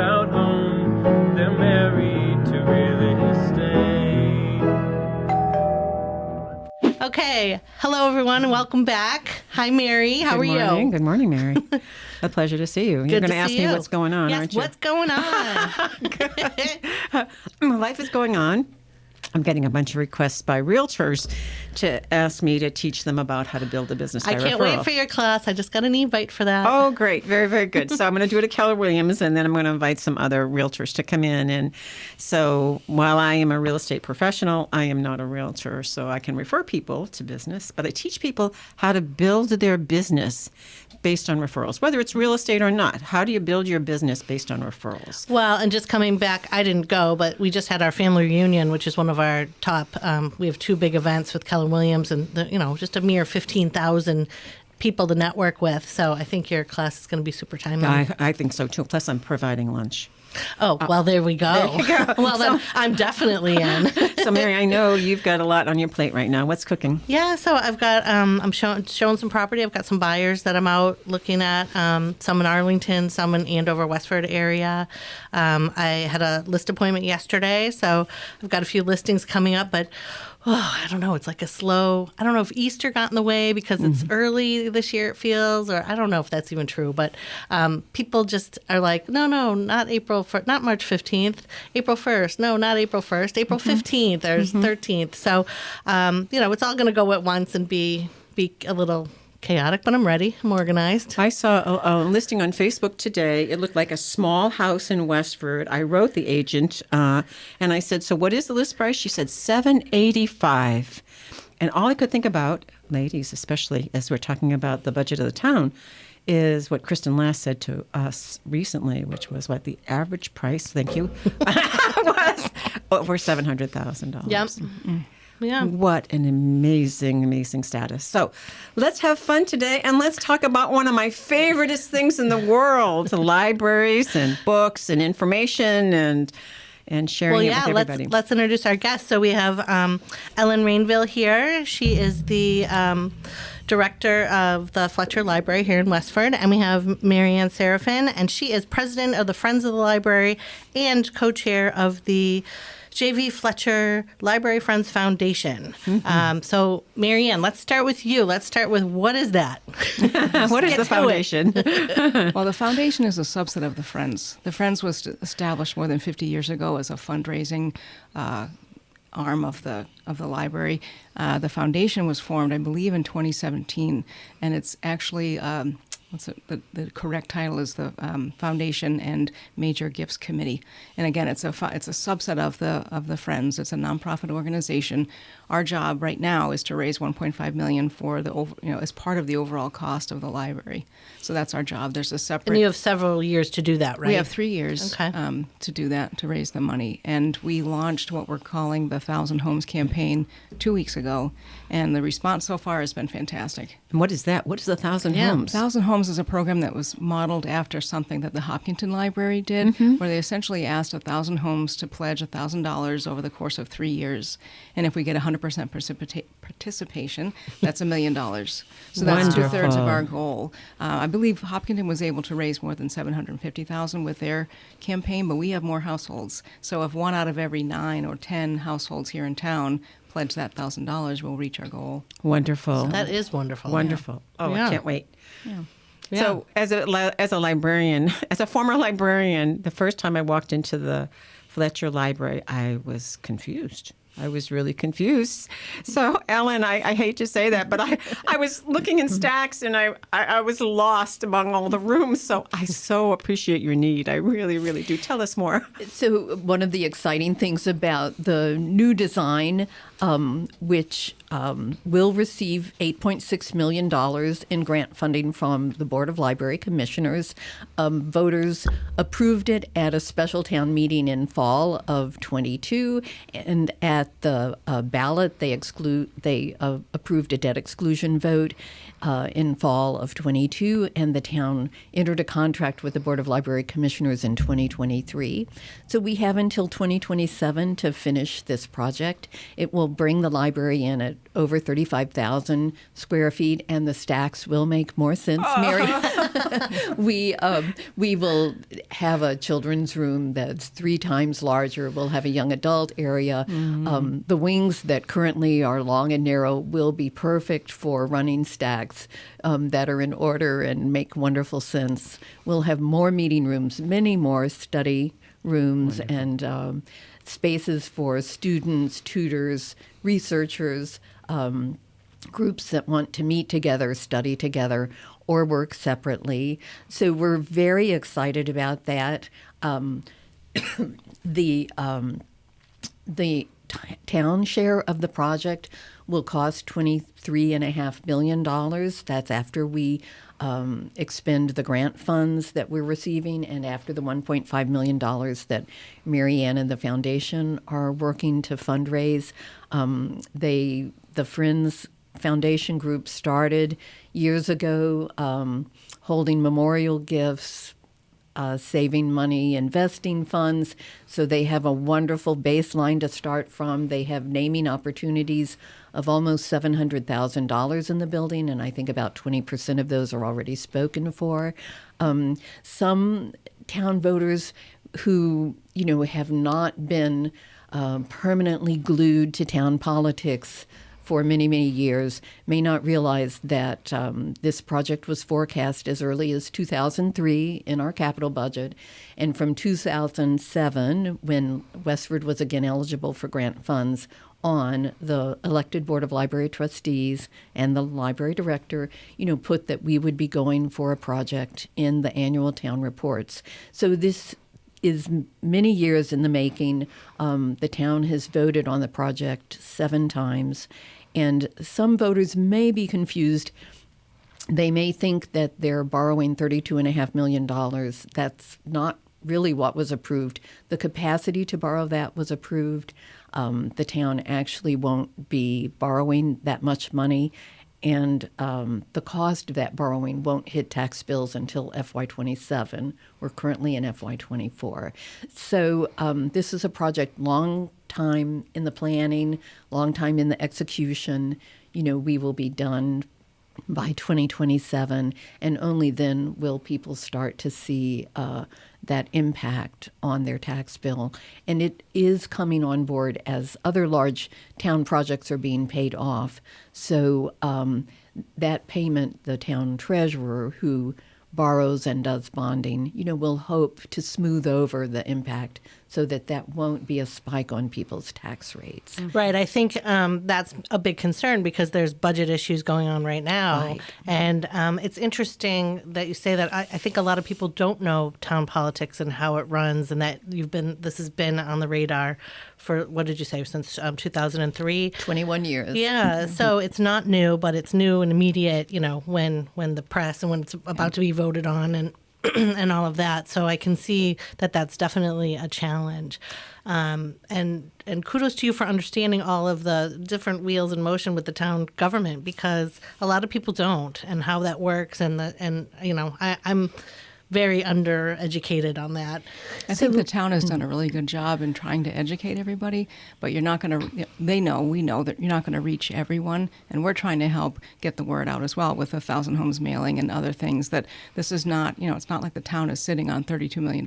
about home. They're married to real estate. Okay. Hello, everyone, and welcome back. Hi, Mary. How are you? Good morning, Mary. A pleasure to see you. You're going to ask me what's going on, yes, aren't you? What's going on? Life is going on. I'm getting a bunch of requests by realtors to ask me to teach them about how to build a business by I can't referral. wait for your class. I just got an invite for that. Oh, great. Very, very good. So I'm going to do it at Keller Williams, and then I'm going to invite some other realtors to come in. And so while I am a real estate professional, I am not a realtor. So I can refer people to business, but I teach people how to build their business based on referrals, whether it's real estate or not. How do you build your business based on referrals? Well, and just coming back, I didn't go, but we just had our family reunion, which is one of our top. We have two big events with Keller Williams, and just a mere 15,000 people to network with. So I think your class is going to be super timely. I think so too. Plus, I'm providing lunch. Oh, well, there we go. There you go. Well, then I'm definitely in. So, Mary, I know you've got a lot on your plate right now. What's cooking? Yeah, so I've got, I'm showing some property. I've got some buyers that I'm out looking at, some in Arlington, some in Andover, Westford area. I had a list appointment yesterday, so I've got a few listings coming up, but I don't know. It's like a slow, I don't know if Easter got in the way because it's early this year, it feels, or I don't know if that's even true, but people just are like, no, not not March 15th, April 1st. No, not April 1st, April 15th or 13th. So, it's all going to go at once and be a little chaotic, but I'm ready. I'm organized. I saw a listing on Facebook today. It looked like a small house in Westford. I wrote the agent, and I said, "So what is the list price?" She said $785, and all I could think about, ladies, especially as we're talking about the budget of the town, is what Kristen Last said to us recently, which was what the average price. Thank you. was over $700,000. Yep. Yeah. What an amazing, amazing status. So let's have fun today, and let's talk about one of my favoriteest things in the world, libraries and books and information and sharing it with everybody. Let's introduce our guests. So we have Ellen Rainville here. She is the director of the Fletcher Library here in Westford. And we have Marianne Seraphin, and she is president of the Friends of the Library and co-chair of the J.V. Fletcher Library Friends Foundation. So, Marianne, let's start with you. Let's start with what is that? What is the foundation? Well, the foundation is a subset of the Friends. The Friends was established more than 50 years ago as a fundraising arm of the library. The foundation was formed, I believe, in 2017, and it's actually the correct title is the Foundation and Major Gifts Committee. And again, it's a subset of the Friends. It's a nonprofit organization. Our job right now is to raise $1.5 million for as part of the overall cost of the library. So that's our job. There's a separate. And you have several years to do that, right? We have 3 years to do that, to raise the money. And we launched what we're calling the 1,000 Homes campaign 2 weeks ago, and the response so far has been fantastic. And what is that? What is the 1,000 Homes? 1,000 Homes is a program that was modeled after something that the Hopkinton Library did, where they essentially asked 1,000 homes to pledge $1,000 over the course of 3 years. And if we get 100% participation, that's $1 million. So that's Wonderful. 2/3 of our goal. I believe Hopkinton was able to raise more than $750,000 with their campaign, but we have more households. So if 1 out of every 9 or 10 households here in town pledge that $1,000, we'll reach our goal. Wonderful. That is wonderful. Wonderful. Yeah. Oh, Yeah. I can't wait. Yeah. Yeah. So as a librarian, as a former librarian, the first time I walked into the Fletcher Library, I was confused. I was really confused. So, Ellen, I hate to say that, but I was looking in stacks and I was lost among all the rooms. So I so appreciate your need. I really, really do. Tell us more. So one of the exciting things about the new design, which will receive $8.6 million in grant funding from the Board of Library Commissioners. Voters approved it at a special town meeting in fall of 22, and at the ballot they approved a debt exclusion vote in fall of 22, and the town entered a contract with the Board of Library Commissioners in 2023. So we have until 2027 to finish this project. It will will bring the library in at over 35,000 square feet, and the stacks will make more sense, Mary. We will have a children's room that's 3 times larger. We'll have a young adult area. The wings that currently are long and narrow will be perfect for running stacks that are in order and make wonderful sense. We'll have more meeting rooms, many more study rooms, and spaces for students, tutors, researchers, groups that want to meet together, study together, or work separately. So we're very excited about that. The town share of the project will cost $23.5 million. That's after we expend the grant funds that we're receiving and after the $1.5 million that Mary Ann and the foundation are working to fundraise. The Friends Foundation group started years ago holding memorial gifts, saving money, investing funds. So they have a wonderful baseline to start from. They have naming opportunities of almost $700,000 in the building, and I think about 20% of those are already spoken for. Some town voters who, have not been permanently glued to town politics for many, many years may not realize that this project was forecast as early as 2003 in our capital budget. And from 2007, when Westford was again eligible for grant funds, on the elected Board of Library Trustees and the library director, put that we would be going for a project in the annual town reports. So this is many years in the making. The town has voted on the project 7 times. And some voters may be confused. They may think that they're borrowing $32.5 million. That's not really what was approved. The capacity to borrow that was approved. The town actually won't be borrowing that much money. And the cost of that borrowing won't hit tax bills until FY27. We're currently in FY24. So this is a project long time in the planning, long time in the execution. We will be done by 2027, and only then will people start to see that impact on their tax bill. And it is coming on board as other large town projects are being paid off. So that payment, the town treasurer who borrows and does bonding, will hope to smooth over the impact so that won't be a spike on people's tax rates. Right. I think that's a big concern because there's budget issues going on right now. Right. And it's interesting that you say that. I think a lot of people don't know town politics and how it runs, and that this has been on the radar for, what did you say, since 2003? 21 years. Yeah. So it's not new, but it's new and immediate, when the press and when it's about to be voted on and and all of that. So I can see that that's definitely a challenge. And kudos to you for understanding all of the different wheels in motion with the town government, because a lot of people don't, and how that works. I'm very undereducated on that. I think the town has done a really good job in trying to educate everybody, but you're not going to, we know that you're not going to reach everyone, and we're trying to help get the word out as well with 1,000 Homes mailing and other things, that this is not, it's not like the town is sitting on $32 million,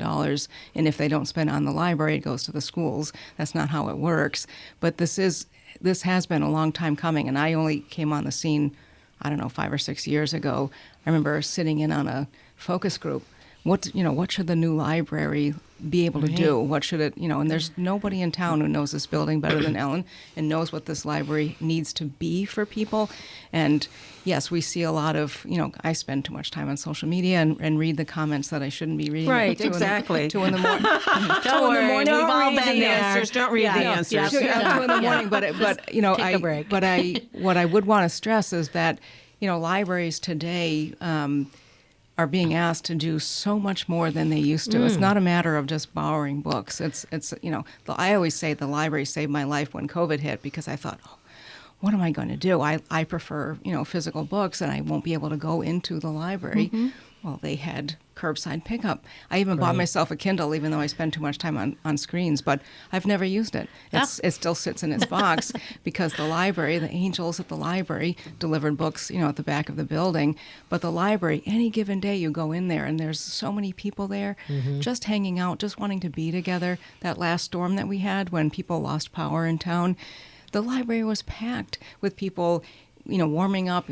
and if they don't spend on the library, it goes to the schools. That's not how it works. But this has been a long time coming, and I only came on the scene, 5 or 6 years ago. I remember sitting in on a focus group. What should the new library be able to do? What should it, and there's nobody in town who knows this building better than Ellen and knows what this library needs to be for people. And yes, we see a lot of, I spend too much time on social media and read the comments that I shouldn't be reading. Right, exactly. 2 in the morning. Don't worry, we've all been there. Answers. Don't read the answers. 2 in the morning, but take a break. What I would want to stress is that, libraries today are being asked to do so much more than they used to. It's not a matter of just borrowing books. It's I always say the library saved my life when COVID hit, because I thought, what am I going to do? I prefer, physical books, and I won't be able to go into the library. Well, they had curbside pickup. I even bought myself a Kindle, even though I spend too much time on screens, but I've never used it. It still sits in its box because the library, the angels at the library delivered books, at the back of the building. But the library, any given day you go in there and there's so many people there just hanging out, just wanting to be together. That last storm that we had when people lost power in town, the library was packed with people warming up,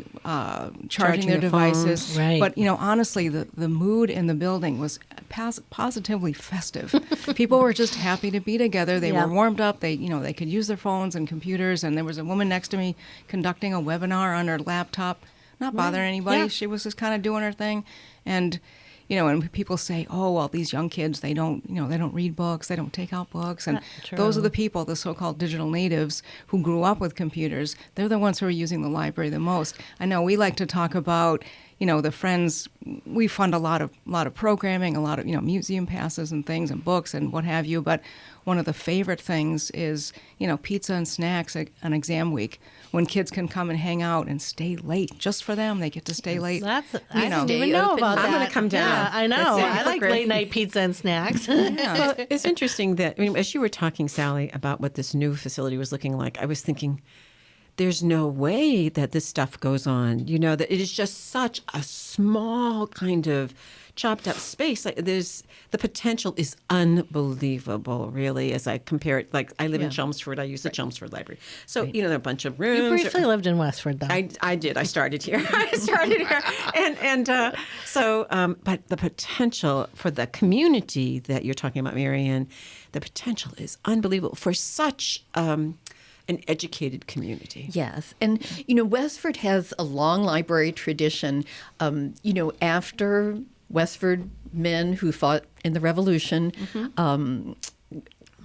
charging their devices. Right. But, honestly, the mood in the building was positively festive. People were just happy to be together. They were warmed up. They could use their phones and computers. And there was a woman next to me conducting a webinar on her laptop, not bothering anybody. Yeah. She was just kind of doing her thing. And and people say, oh, well, these young kids, they don't read books, they don't take out books. And those are the people, the so-called digital natives who grew up with computers. They're the ones who are using the library the most. I know we like to talk about, the Friends, we fund a lot of programming, a lot of, museum passes and things and books and what have you. But one of the favorite things is, pizza and snacks on exam week, when kids can come and hang out and stay late just for them. They get to stay late. I didn't even know about that. I'm going to come down. Yeah, I know. That's I like late night pizza and snacks. Well, it's interesting that, as you were talking, Sally, about what this new facility was looking like, I was thinking, there's no way that this stuff goes on. That it is just such a small kind of chopped up space. Like the potential is unbelievable, really, as I compare it. Like I live in Chelmsford. I use the Chelmsford Library. So, there are a bunch of rooms. You briefly lived in Westford, though. I did. I started here. But the potential for the community that you're talking about, Marianne, the potential is unbelievable for such an educated community. Yes. And, Westford has a long library tradition. After Westford men who fought in the Revolution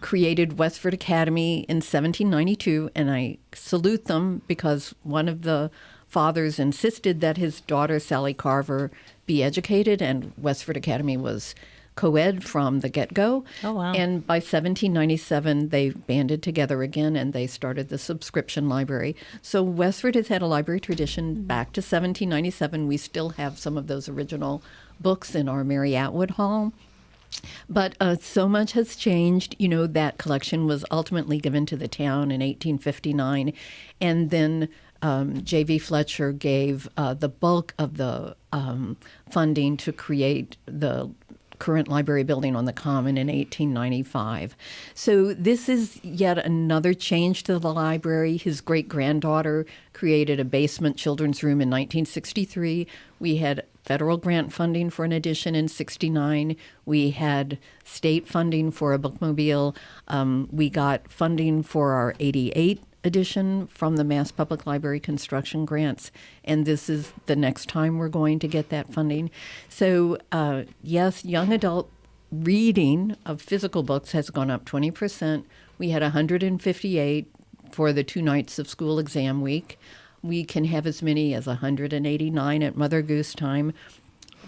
created Westford Academy in 1792, and I salute them because one of the fathers insisted that his daughter, Sally Carver, be educated, and Westford Academy was co-ed from the get-go. Oh, wow. And by 1797, they banded together again and they started the subscription library. So Westford has had a library tradition back to 1797. We still have some of those original books in our Mary Atwood Hall. But so much has changed. That collection was ultimately given to the town in 1859. And then J.V. Fletcher gave the bulk of the funding to create the current library building on the Common in 1895. So this is yet another change to the library. His great-granddaughter created a basement children's room in 1963. We had federal grant funding for an addition in 69. We had state funding for a bookmobile. We got funding for our 88 edition from the Mass Public Library construction grants, and this is the next time we're going to get that funding. So, yes, young adult reading of physical books has gone up 20%. We had 158 for the 2 nights of school exam week. We can have as many as 189 at Mother Goose time.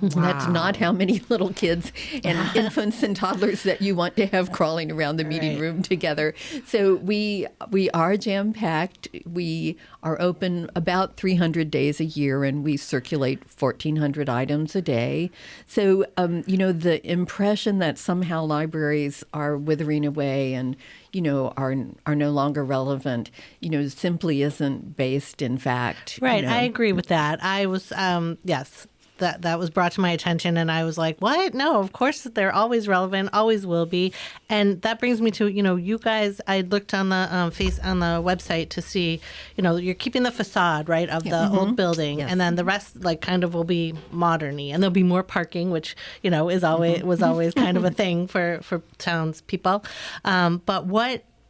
Wow. That's not how many little kids and infants and toddlers that you want to have crawling around the meeting room together. So we are jam-packed. We are open about 300 days a year, and we circulate 1,400 items a day. So, the impression that somehow libraries are withering away and are no longer relevant, simply isn't based in fact. Right. I agree with that. I was, yes. That was brought to my attention, and I was like, what? No, of course they're always relevant, always will be. And that brings me to, you guys, I looked on the on the website to see, you're keeping the facade, right, of the old building, and then the rest, kind of will be modern-y, and there'll be more parking, which, was always kind of a thing for townspeople. But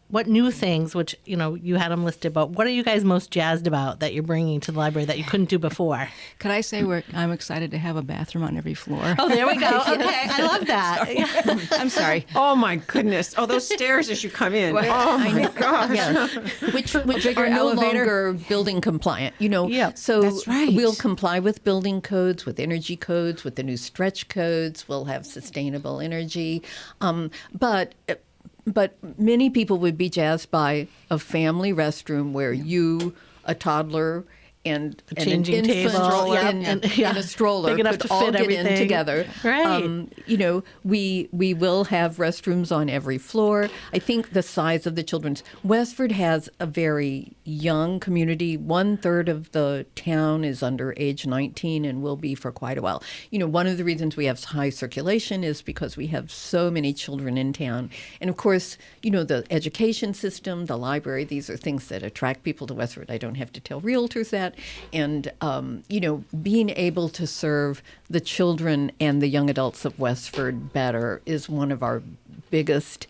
what new things, which, you had them listed, but what are you guys most jazzed about that you're bringing to the library that you couldn't do before? Could I say I'm excited to have a bathroom on every floor? Oh, there we go. Okay, I love that. I'm sorry. Oh, my goodness. Oh, those stairs as you come in. Oh, my gosh. Yeah. Which are no longer building compliant, So that's right. We'll comply with building codes, with energy codes, with the new stretch codes. We'll have sustainable energy. But many people would be jazzed by a family restroom where you, a toddler, A changing an infant table, and a stroller big enough could to all fit get in everything. together. Right. We will have restrooms on every floor. I think the size of the children's Westford has a very young community. 1/3 of the town is under age 19 and will be for quite a while. One of the reasons we have high circulation is because we have so many children in town. And of course, the education system, the library, these are things that attract people to Westford. I don't have to tell realtors that. And, being able to serve the children and the young adults of Westford better is one of our biggest,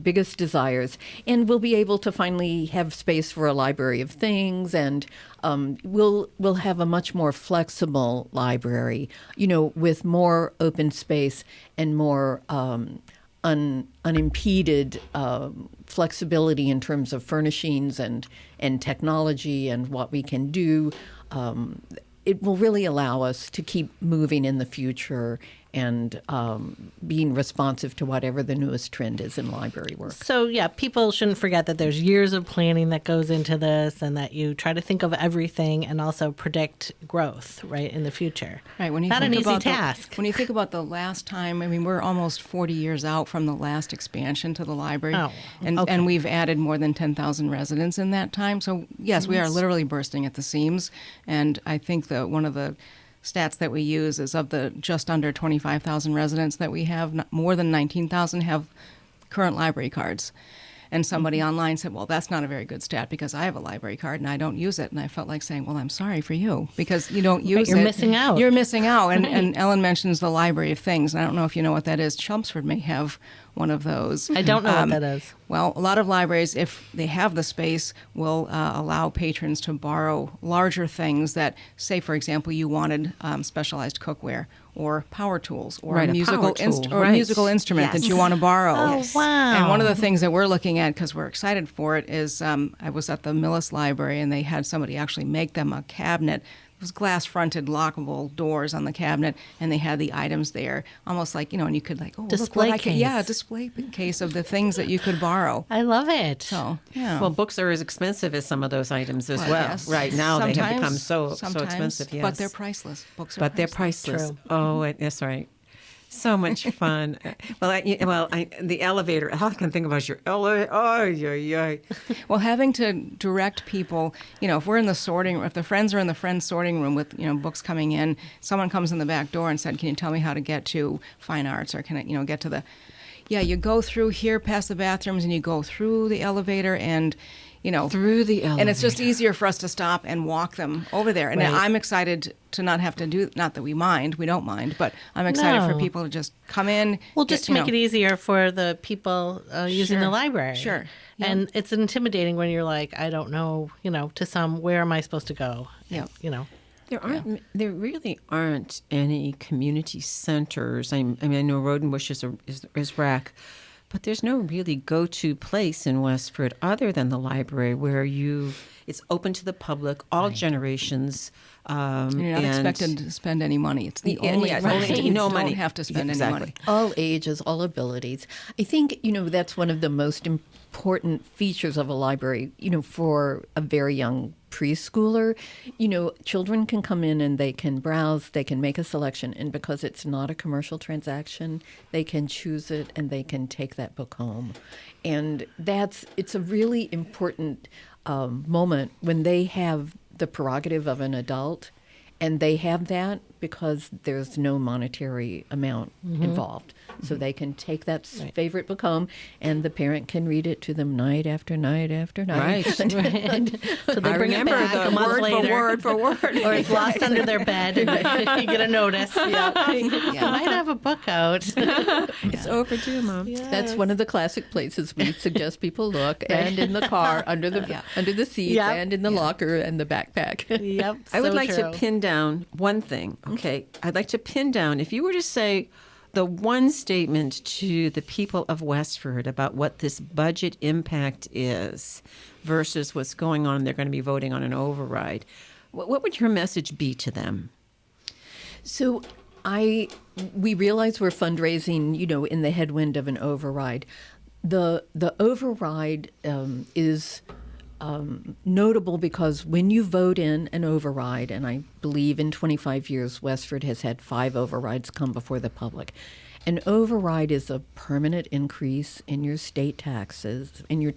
biggest desires. And we'll be able to finally have space for a library of things, and we'll have a much more flexible library, with more open space and more unimpeded flexibility in terms of furnishings and technology and what we can do. It will really allow us to keep moving in the future and being responsive to whatever the newest trend is in library work. So, yeah, people shouldn't forget that there's years of planning that goes into this, and that you try to think of everything and also predict growth, right, in the future. Right. When you Not think an easy about task. When you think about the last time, we're almost 40 years out from the last expansion to the library. Oh, and, okay. and we've added more than 10,000 residents in that time. So, yes, we are literally bursting at the seams. And I think that one of the stats that we use is of the just under 25,000 residents that we have, more than 19,000 have current library cards. And somebody online said, well, that's not a very good stat because I have a library card and I don't use it. And I felt like saying, well, I'm sorry for you because you don't use it. You're missing out. You're missing out. And Ellen mentions the Library of Things. And I don't know if you know what that is. Chelmsford may have one of those. I don't know what that is. Well, a lot of libraries, if they have the space, will allow patrons to borrow larger things that, say, for example, you wanted specialized cookware or power tools or Right, a a musical power tool, or a right. musical instrument Yes. that you want to borrow. Oh, wow. And one of the things that we're looking at, because we're excited for it, is I was at the Millis Library and they had somebody actually make them a cabinet. It was glass-fronted, lockable doors on the cabinet, and they had the items there, almost like, and you could look Display what I could, case. yeah, display case of the things that you could borrow. I love it. So, yeah. Well, books are as expensive as some of those items as well. Yes. Right now, they have Sometimes- become so sometimes, expensive. Yes, but they're priceless. Books are But they're priceless. True. Oh, that's right. So much fun. The elevator. All I can think about is your elevator. Oh, yeah. Well, having to direct people, if we're in the sorting, if the friends are in the friends sorting room with, books coming in, someone comes in the back door and said, can you tell me how to get to fine arts or can I, get to the, you go through here past the bathrooms and you go through the elevator and, Through the elevator. and it's just easier for us to stop and walk them over there. And Right. I'm excited to not have to do, not that we don't mind, but I'm excited for No. people to just come in. Well, just to make it easier for the people using the Sure. library. Sure. Yep. And it's intimidating when you're like, I don't know, to some, where am I supposed to go? Yep. There really aren't any community centers. I know Rodenbush is rec, but there's no really go-to place in Westford other than the library where it's open to the public, all generations. And you're not expected to spend any money. It's the only place. You no don't money. have to spend Exactly. any money. All ages, all abilities. I think, that's one of the most important features of a library, for a very young preschooler. Children can come in and they can browse, they can make a selection, and because it's not a commercial transaction, they can choose it and they can take that book home. And it's a really important moment when they have the prerogative of an adult, and they have that because there's no monetary amount involved. So they can take that favorite book home, and the parent can read it to them night after night after night. Right. So they I bring it remember back the a month word later. for word. Or it's lost under their bed and you get a notice. Yeah. You might have a book out. It's overdue, Mom. That's one of the classic places we suggest people look, and in the car, under the seats, Yep. and in the locker and the backpack. Yep. I would so like true. to pin down one thing. Okay. I'd like to pin down, if you were to say the one statement to the people of Westford about what this budget impact is versus what's going on, they're going to be voting on an override. What would your message be to them? So we realize we're fundraising, in the headwind of an override. The override is notable because when you vote in an override, and I believe in 25 years, Westford has had 5 overrides come before the public. An override is a permanent increase in your state taxes, in your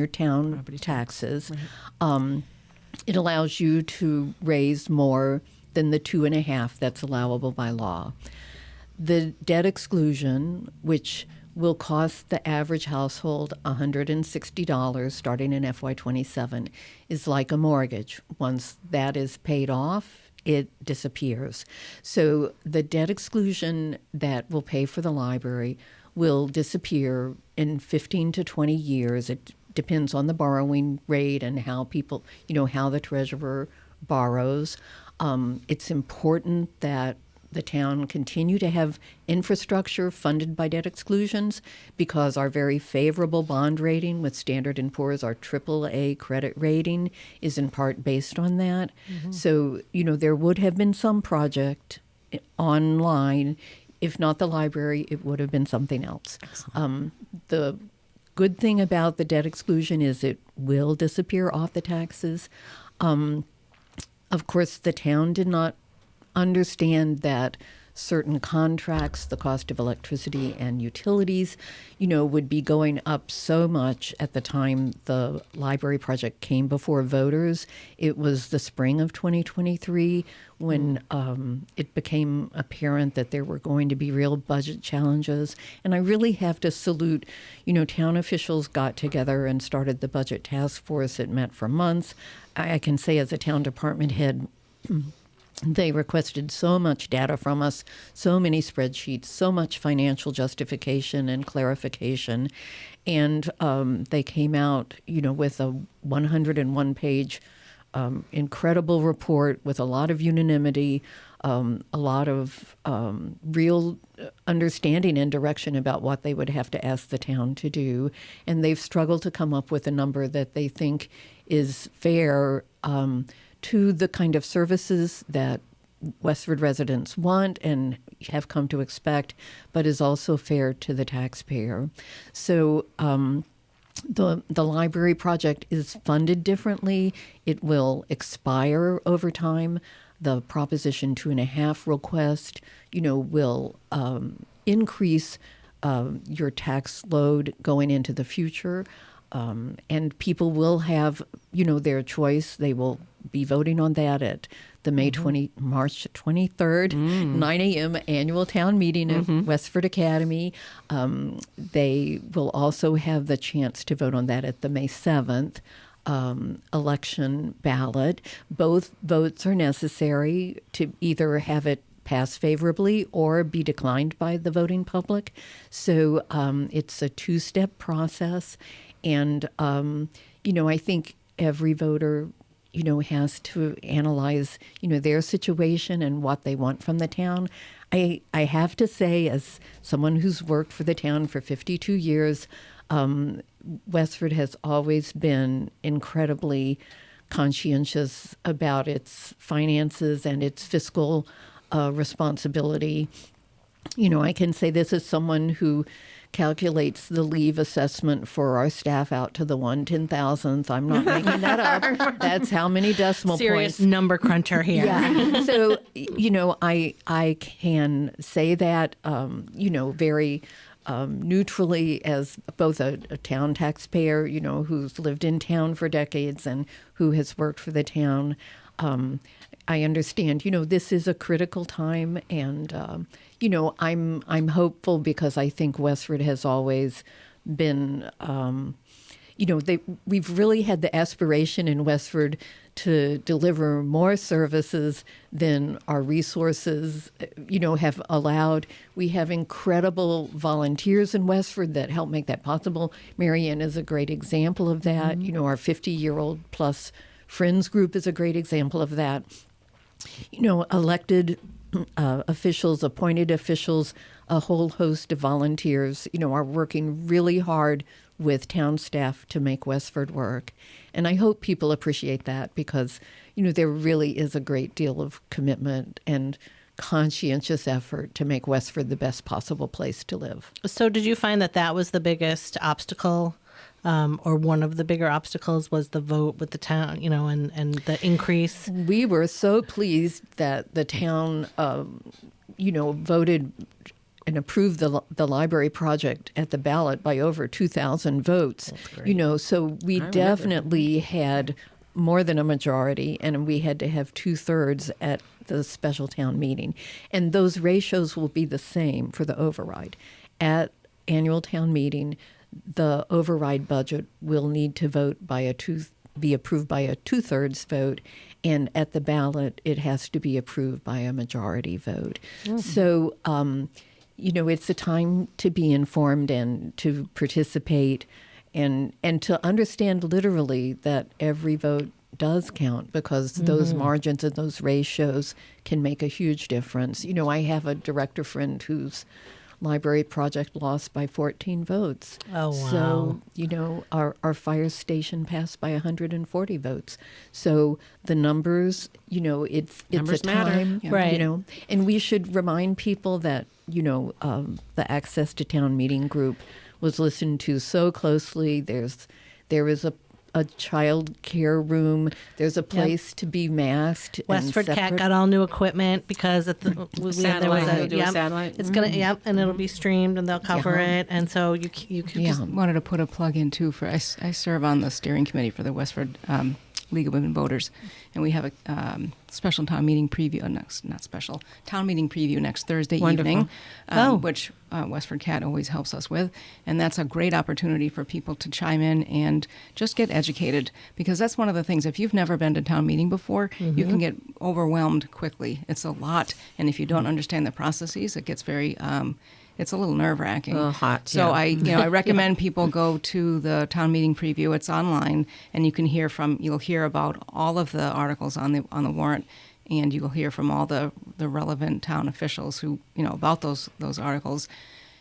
town taxes. It allows you to raise more than the 2.5 that's allowable by law. The debt exclusion, which will cost the average household $160 starting in FY27, is like a mortgage. Once that is paid off, it disappears. So the debt exclusion that will pay for the library will disappear in 15 to 20 years. It depends on the borrowing rate and how people, how the treasurer borrows. It's important that the town continue to have infrastructure funded by debt exclusions because our very favorable bond rating with Standard & Poor's, our AAA credit rating, is in part based on that. Mm-hmm. So, there would have been some project online. If not the library, it would have been something else. The good thing about the debt exclusion is it will disappear off the taxes. Of course, the town did not understand that certain contracts, the cost of electricity and utilities, would be going up so much at the time the library project came before voters. It was the spring of 2023 when it became apparent that there were going to be real budget challenges. And I really have to salute, town officials got together and started the budget task force. It met for months. I can say as a town department head, they requested so much data from us, so many spreadsheets, so much financial justification and clarification. And they came out, with a 101-page incredible report with a lot of unanimity, a lot of real understanding and direction about what they would have to ask the town to do. And they've struggled to come up with a number that they think is fair to the kind of services that Westford residents want and have come to expect, but is also fair to the taxpayer. So the library project is funded differently. It will expire over time. The Proposition 2.5 request, will increase your tax load going into the future. And people will have, their choice. They will be voting on that at the March 23rd, 9 a.m. annual town meeting at Westford Academy. They will also have the chance to vote on that at the May 7th election ballot. Both votes are necessary to either have it pass favorably or be declined by the voting public. So it's a 2-step process. And, I think every voter, has to analyze, their situation and what they want from the town. I have to say, as someone who's worked for the town for 52 years, Westford has always been incredibly conscientious about its finances and its fiscal responsibility. I can say this as someone who calculates the leave assessment for our staff out to the 1/10,000th. I'm not making that up. That's how many decimal Serious points. number cruncher here. Yeah. So, I can say that, very neutrally as both a town taxpayer, who's lived in town for decades and who has worked for the town. I understand, this is a critical time, and I'm hopeful because I think Westford has always been, we've really had the aspiration in Westford to deliver more services than our resources, have allowed. We have incredible volunteers in Westford that help make that possible. Marianne is a great example of that. Our 50-year-old plus Friends group is a great example of that. Elected officials, appointed officials, a whole host of volunteers, are working really hard with town staff to make Westford work. And I hope people appreciate that because, there really is a great deal of commitment and conscientious effort to make Westford the best possible place to live. So did you find that was the biggest obstacle or one of the bigger obstacles was the vote with the town, and the increase. We were so pleased that the town, voted and approved the library project at the ballot by over 2,000 votes. So we definitely had more than a majority, and we had to have 2/3 at the special town meeting. And those ratios will be the same for the override. At annual town meeting, the override budget will need to be approved by a 2/3 vote, and at the ballot, it has to be approved by a majority vote. So, it's a time to be informed and to participate and to understand literally that every vote does count, because those margins and those ratios can make a huge difference. I have a director friend whose library project lost by 14 votes. Oh, wow. So, our fire station passed by 140 votes. So the numbers, it's Numbers a matter. time, Right. and we should remind people that, the Access to Town Meeting group was listened to so closely. There is a child care room. There's a place to be masked. WestfordCAT got all new equipment because at the Satellite, they'll do a satellite. It's gonna and it'll be streamed and they'll cover it, and so you can Yeah. Wanted to put a plug in too for I serve on the steering committee for the Westford League of Women Voters, and we have a special town meeting preview. Not special town meeting preview next Thursday evening, which WestfordCAT always helps us with, and that's a great opportunity for people to chime in and just get educated, because that's one of the things. If you've never been to town meeting before, you can get overwhelmed quickly. It's a lot, and if you don't understand the processes, it gets very it's a little nerve-wracking. A little hot, So yeah. I recommend people go to the town meeting preview. It's online, and you'll hear about all of the articles on the warrant, and you'll hear from all the relevant town officials who about those articles.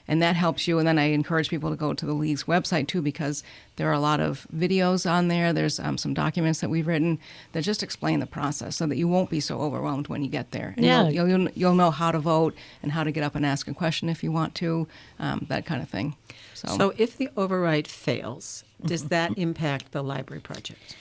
And that helps you. And then I encourage people to go to the League's website, too, because there are a lot of videos on there. There's some documents that we've written that just explain the process so that you won't be so overwhelmed when you get there. And Yeah. you'll know how to vote and how to get up and ask a question if you want to, that kind of thing. So if the override fails, does that impact the library project?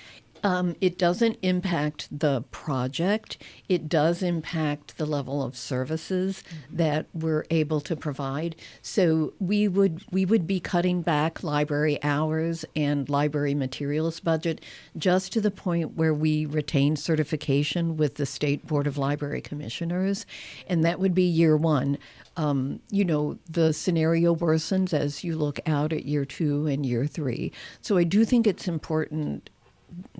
It doesn't impact the project. It does impact the level of services that we're able to provide. So we would be cutting back library hours and library materials budget just to the point where we retain certification with the State Board of Library Commissioners, and that would be year one. The scenario worsens as you look out at year 2 and year 3. So I do think it's important.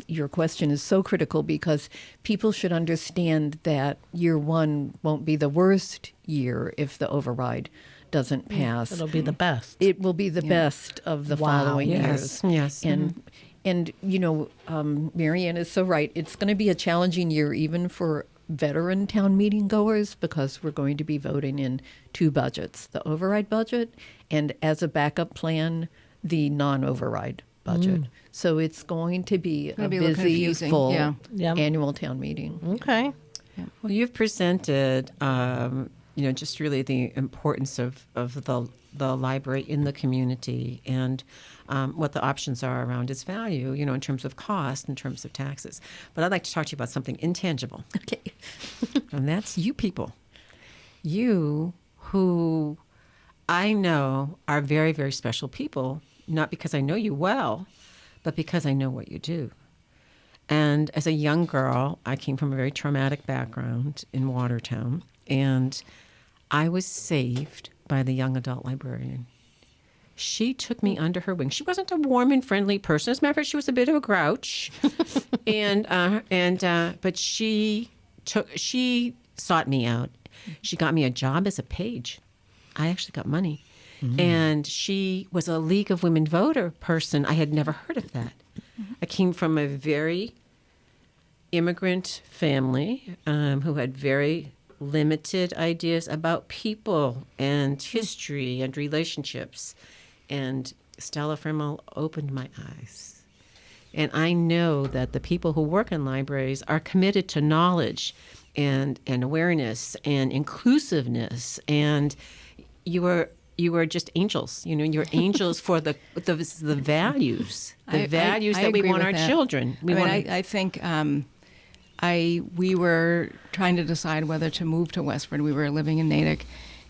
Your question is so critical, because people should understand that year 1 won't be the worst year if the override doesn't pass. it'll be the best. It will be the best of the following years. Yes. And Marianne is so right. It's going to be a challenging year even for veteran town meeting goers, because we're going to be voting in 2 budgets, the override budget and, as a backup plan, the non-override budget. So it's going to be a be a little busy, confusing, full yeah. Yep. annual town meeting. Okay. Well, you've presented, just really the importance of the library in the community, and what the options are around its value, in terms of cost, in terms of taxes. But I'd like to talk to you about something intangible. Okay. And that's you people. You who I know are very, very special people, not because I know you well, but because I know what you do. And as a young girl, I came from a very traumatic background in Watertown, and I was saved by the young adult librarian. She took me under her wing. She wasn't a warm and friendly person. As a matter of fact, she was a bit of a grouch, but she sought me out. She got me a job as a page. I actually got money. And she was a League of Women Voter person. I had never heard of that. I came from a very immigrant family who had very limited ideas about people and history and relationships. And Stella Frimmel opened my eyes. And I know that the people who work in libraries are committed to knowledge and awareness and inclusiveness. And you were you are just angels. You're angels for the values, I values that we agree want with our that. children. I think we were trying to decide whether to move to Westford. We were living in Natick,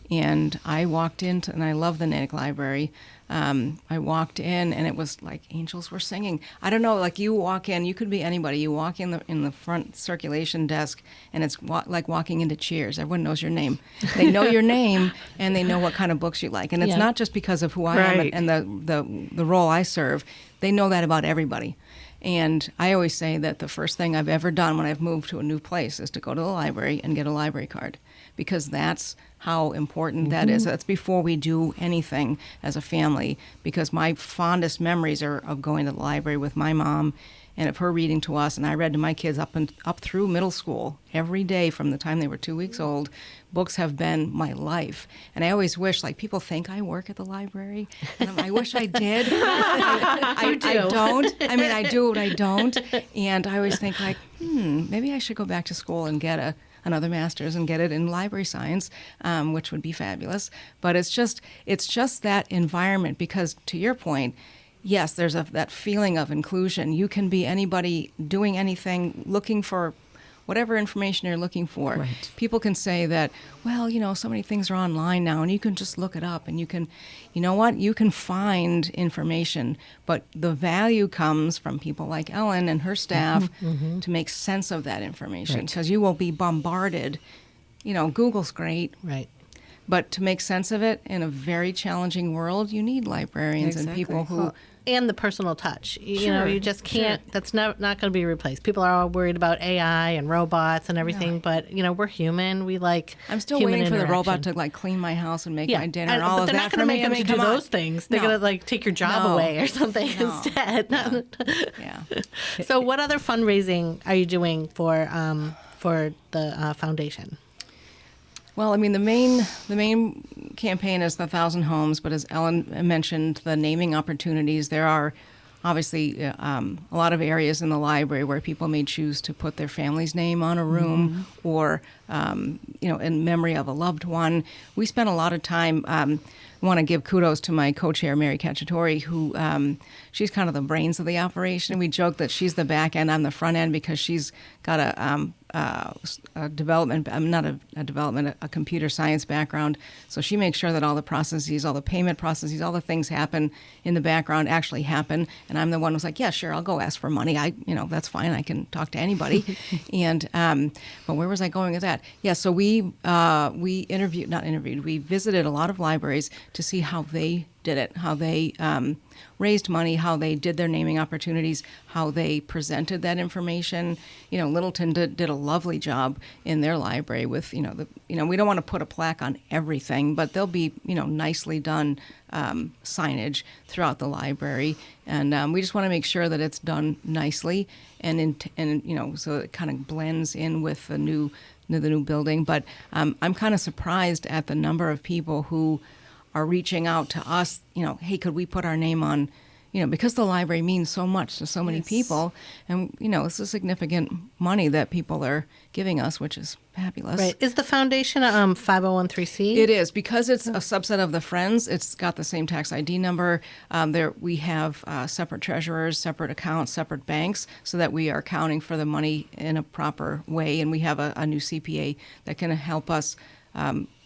and I walked into, and I love the Natick Library. I walked in, and it was like angels were singing. I don't know, like you walk in, you could be anybody. You walk in the front circulation desk, and it's like walking into Cheers. Everyone knows your name. They know your name, and they know what kind of books you like. And it's not just because of who I am and the role I serve. They know that about everybody. And I always say that the first thing I've ever done when I've moved to a new place is to go to the library and get a library card, because that's how important that is. That's before we do anything as a family, because my fondest memories are of going to the library with my mom and of her reading to us. And I read to my kids up through middle school every day from the time they were 2 weeks old. Books have been my life. And I always wish, like, people think I work at the library. And I wish I did. I don't. I mean, I do, but I don't. And I always think, like, maybe I should go back to school and get another master's and get it in library science, which would be fabulous. But it's just that environment, because to your point, yes, there's that feeling of inclusion. You can be anybody doing anything, looking for whatever information you're looking for. Right. People can say that, well, so many things are online now, and you can just look it up, and you can, you can find information, but the value comes from people like Ellen and her staff to make sense of that information, because you will be bombarded. Google's great. Right. But to make sense of it in a very challenging world, you need librarians and people who... And the personal touch. Sure, You just can't, that's not going to be replaced. People are all worried about AI and robots and everything, but, we're human. We like I'm still human waiting for the robot interaction. to, like, clean my house and make my dinner and all but of they're that not going to make them to do those things. They're No. going to, like, take your job away or something instead. Yeah. So what other fundraising are you doing for the foundation? Well, I mean, the main campaign is the 1,000 homes, but as Ellen mentioned, the naming opportunities, there are obviously a lot of areas in the library where people may choose to put their family's name on a room or, in memory of a loved one. We spent a lot of time. I want to give kudos to my co-chair, Mary Cacciatore, who she's kind of the brains of the operation. We joke that she's the back end, I'm the front end, because she's got a computer science background. So she makes sure that all the processes, all the payment processes, all the things happen in the background actually happen. And I'm the one who's like, yeah, sure, I'll go ask for money. That's fine. I can talk to anybody. And but where was I going with that? Yeah. So we visited a lot of libraries to see how they did it, how they raised money, how they did their naming opportunities, how they presented that information. Littleton did a lovely job in their library with, we don't want to put a plaque on everything, but there'll be, nicely done signage throughout the library. And we just want to make sure that it's done nicely and so it kind of blends in with the new building. But I'm kind of surprised at the number of people who are reaching out to us, hey, could we put our name on, because the library means so much to so many people. And, it's a significant money that people are giving us, which is fabulous. Right. Is the foundation a 501(c)(3)? It is. Because it's a subset of the Friends, it's got the same tax ID number. We have separate treasurers, separate accounts, separate banks, so that we are accounting for the money in a proper way. And we have a new CPA that can help us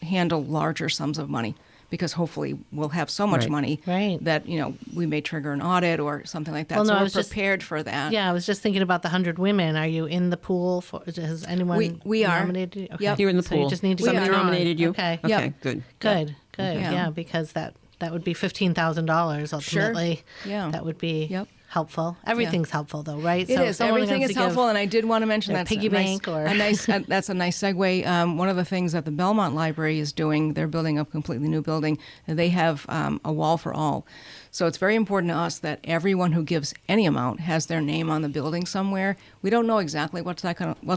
handle larger sums of money, because hopefully we'll have so much money that, we may trigger an audit or something like that. Well, no, so we're prepared for that. Yeah, I was just thinking about the 100 women. Are you in the pool? Has anyone we are. nominated you? Okay. Yep. You're in the So pool. you just need to Somebody get on. nominated you? Okay. Okay, Yep. good. Good. Yeah. Yeah, because that would be $15,000 ultimately. Sure. Yeah. That would be Yep. helpful. Everything's helpful, though, right? It is. someone Everything has is to give helpful, and I did want to mention their that piggy bank or a nice. That's a nice segue. One of the things that the Belmont Library is doing, they're building a completely new building, and they have a wall for all. So it's very important to us that everyone who gives any amount has their name on the building somewhere. We don't know exactly what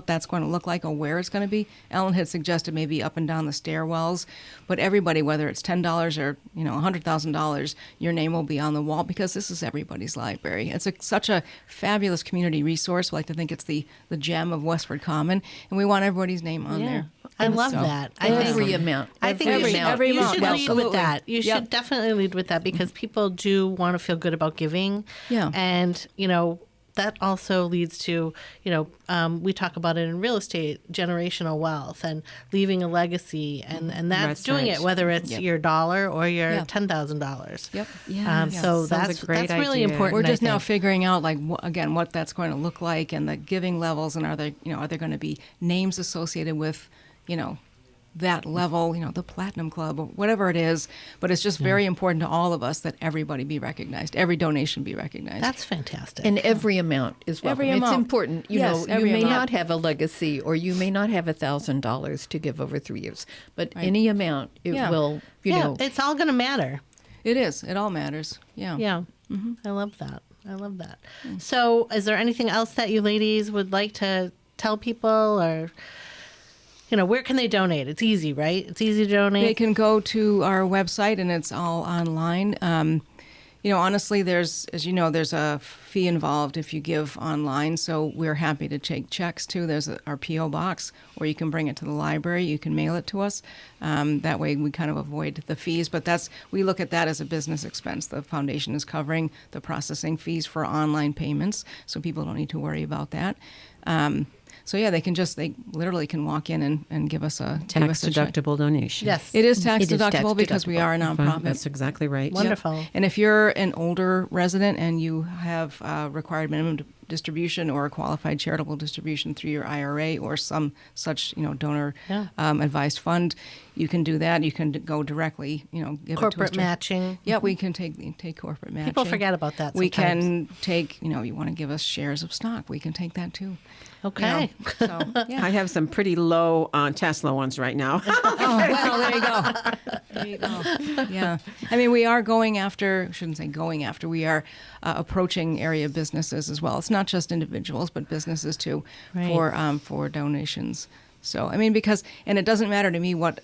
that's going to look like or where it's going to be. Ellen had suggested maybe up and down the stairwells, but everybody, whether it's $10 or $100,000, your name will be on the wall, because this is everybody's library. It's such a fabulous community resource. We like to think it's the gem of Westford Common, and we want everybody's name on there. I love So, that. Every amount. I think Every you should, amount. every you amount, should lead with absolutely. that. You Yep. should definitely lead with that because people do want to feel good about giving. Yeah. And, that also leads to, we talk about it in real estate, generational wealth and leaving a legacy. And that's That's doing right. it, whether it's Yep. your dollar or your Yeah. $10,000. Yep. Yeah. So Sounds that's a great really idea. important. We're just I now think. figuring out, like, again, what that's going to look like and the giving levels, and are there going to be names associated with, that level, the Platinum Club or whatever it is. But it's just very important to all of us that everybody be recognized, every donation be recognized. That's fantastic. And every amount is welcome. Every It's amount. important. Yes, You every may amount. not have a legacy or you may not have $1,000 to give over 3 years, but any amount, it Yeah. will, it's all going to matter. It is. It all matters. Yeah. Yeah. I love that. I love that. So, is there anything else that you ladies would like to tell people or, where can they donate? It's easy, right? It's easy to donate. They can go to our website, and it's all online. Honestly, there's a fee involved if you give online, so we're happy to take checks too. There's our P.O. box, or you can bring it to the library. You can mail it to us. That way we kind of avoid the fees, but we look at that as a business expense. The foundation is covering the processing fees for online payments, so people don't need to worry about that. So yeah, they literally can walk in and give us a Tax check. deductible donation. Yes. It is tax It is tax deductible because we deductible. are a nonprofit. That's exactly right. Wonderful. And if you're an older resident and you have required minimum distribution or a qualified charitable distribution through your IRA or some such donor advised fund, you can do that. You can go directly, give Corporate it to us. matching. Yeah, we can take corporate matching. People forget about that We sometimes. can take, you want to give us shares of stock, we can take that too. Okay. So yeah. I have some pretty low Tesla ones right now. Oh, well, there you go. There you go. Yeah. I mean, we are going after, I shouldn't say going after, we are approaching area businesses as well. It's not just individuals, but businesses too, Right. for donations. So, I mean, and it doesn't matter to me what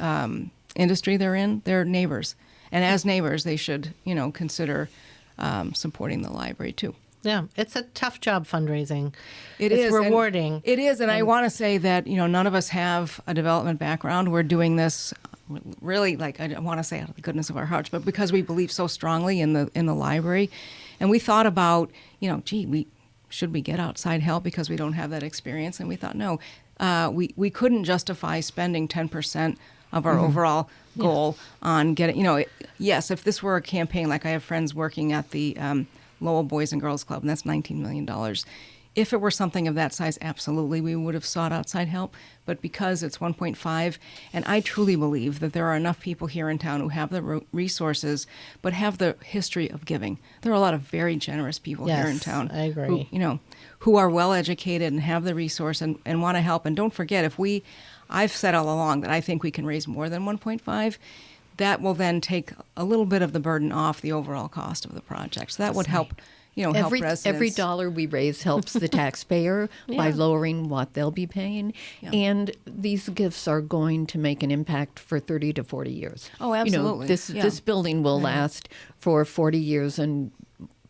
industry they're in, they're neighbors. And as neighbors, they should, supporter supporting the library too. Yeah. It's a tough job fundraising. It it's is and rewarding. It is, and I want to say that none of us have a development background. We're doing this really, like, I want to say out of the goodness of our hearts, but because we believe so strongly in the library, and we thought about should we get outside help because we don't have that experience, and we thought no, we couldn't justify spending 10% of our overall goal on getting. Yes, if this were a campaign, like I have friends working at the Lowell Boys and Girls Club, and that's $19 million. If it were something of that size, absolutely, we would have sought outside help. But because it's 1.5, and I truly believe that there are enough people here in town who have the resources, but have the history of giving. There are a lot of very generous people here in Yes, town. I agree. Who are well educated and have the resource and want to help. And don't forget, I've said all along that I think we can raise more than 1.5. That will then take a little bit of the burden off the overall cost of the project. So that would help, help residents. Every dollar we raise helps the taxpayer by lowering what they'll be paying. Yeah. And these gifts are going to make an impact for 30 to 40 years. Oh, absolutely. This building will last for 40 years and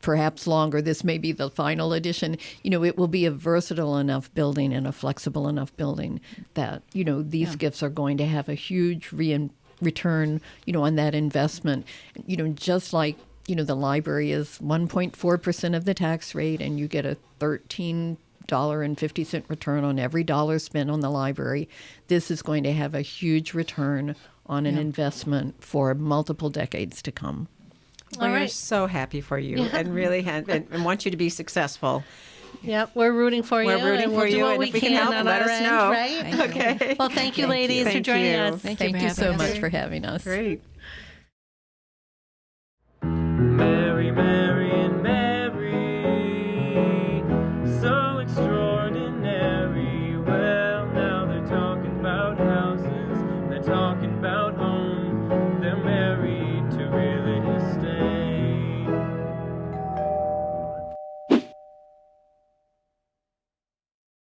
perhaps longer. This may be the final edition. It will be a versatile enough building and a flexible enough building that, these gifts are going to have a huge return, on that investment. Just like, the library is 1.4% of the tax rate, and you get a $13.50 return on every dollar spent on the library. This is going to have a huge return on an investment for multiple decades to come. We're right. so happy for you and really and want you to be successful. Yep, we're rooting for you. We're rooting and we'll for do you, what and we if we can help, on let our us end, know. right? Thank you. Okay. Well, thank you, ladies, for Thank joining you. us. Thank you having so us. much for having us. Great. Mary, Mary, and Mary, so extraordinary. Well, now they're talking about houses, they're talking about